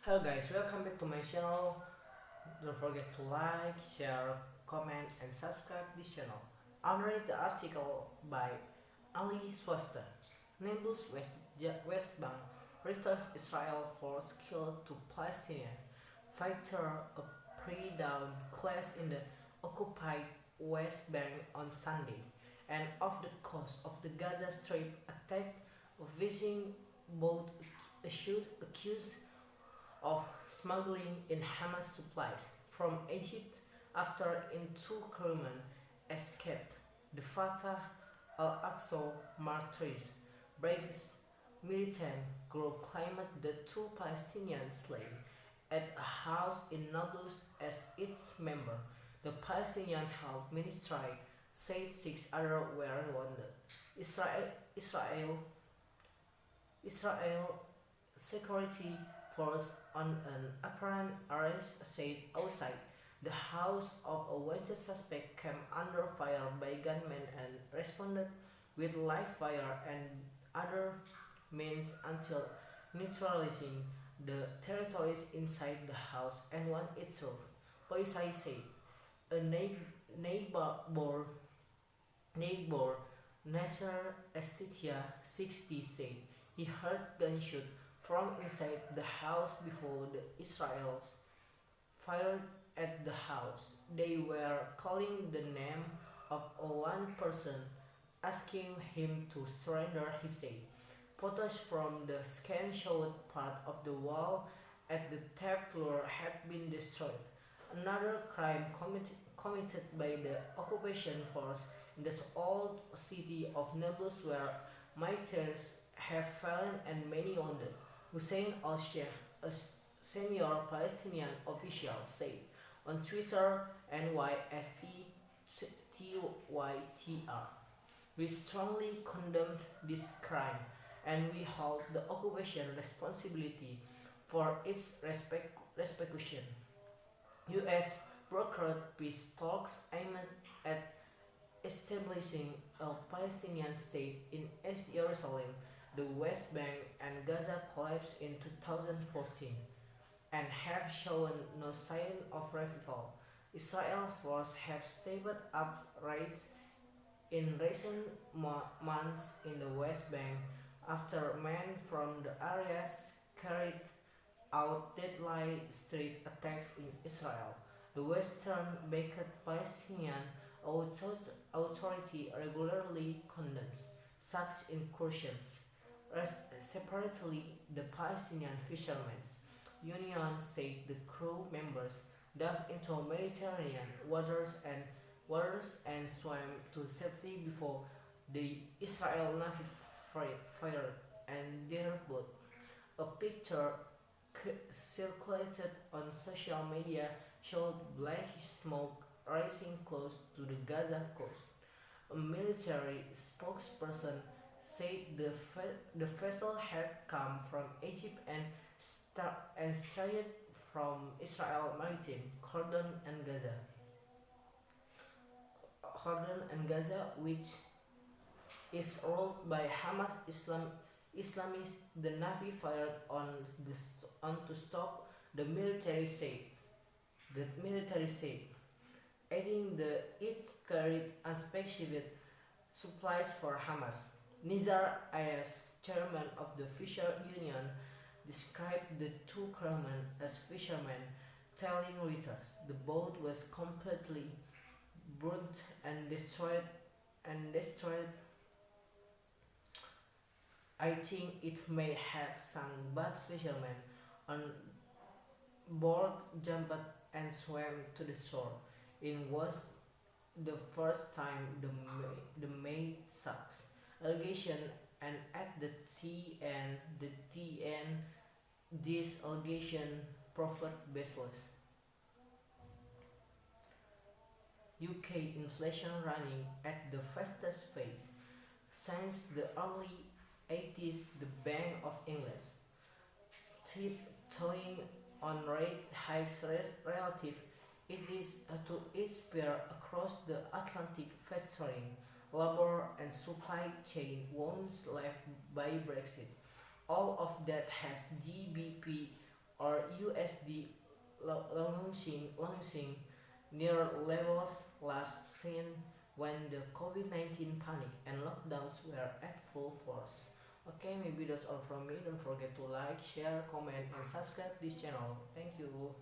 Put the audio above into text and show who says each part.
Speaker 1: Hello guys, welcome back to my channel. Don't forget to like, share, comment, and subscribe this channel. I'll read the article by Ali Swifter. Nablus West Bank returns Israel force killed to Palestinian fighter a pre-dawn clash in the occupied West Bank on Sunday, and off the coast of the Gaza Strip attack visiting both accused of smuggling in Hamas supplies from Egypt after two crewmen escaped. The Fatah al-Aqsa Martyrs Brigades militant group claimed the two Palestinians slain at a house in Nablus as its member. The Palestinian Health Ministry said six others were wounded. Israel, Israel, Israel security force on an apparent arrest said outside the house of a wanted suspect came under fire by gunmen and responded with live fire and other means until neutralizing the territories inside the house and on its roof. Police said a neighbor, neighbor Nasser Estetia 60 said he heard gunshots from inside the house before the Israelis fired at the house. They were calling the name of one person, asking him to surrender, he said. Photos from the scan showed part of the wall at the top floor had been destroyed. Another crime committed by the occupation force in the old city of Nablus where martyrs have fallen and many wounded. Hussein al-Sheikh, a senior Palestinian official, said on Twitter, NYSETYTR. We strongly condemn this crime and we hold the occupation responsibility for its repercussion. U.S. brokered peace talks aimed at establishing a Palestinian state in East Jerusalem, the West Bank, and Gaza collapsed in 2014 and have shown no sign of revival. Israel forces have stepped up raids in recent months in the West Bank after men from the areas carried out deadly street attacks in Israel. The Western-backed Palestinian Authority regularly condemns such incursions. Separately, the Palestinian Fishermen's Union said the crew members dove into Mediterranean waters and swam to safety before the Israel Navy fired and their boat. A picture circulated on social media showed black smoke rising close to the Gaza coast. A military spokesperson said the vessel had come from Egypt and strayed from Israel maritime Jordan and Gaza, which is ruled by Hamas Islamists. The Navy fired on to stop the military said. The military said, adding that it carried unspecified supplies for Hamas. Nizar Ayas, chairman of the Fisher Union, described the two crewmen as fishermen, telling Reuters the boat was completely burnt and destroyed. I think it may have sunk, but fishermen on board jumped and swam to the shore. It was the first time the maid sucks allegation, and at the end this allegation proved baseless. UK inflation running at the fastest pace since the early 80s. The Bank of England tiptoeing on rate hikes relative it is to its peer across the Atlantic, festering labor and supply chain wounds left by Brexit. All of that has GBP or USD launching near levels last seen when the COVID-19 panic and lockdowns were at full force. Okay, maybe that's all from me. Don't forget to like, share, comment, and subscribe this channel. Thank you.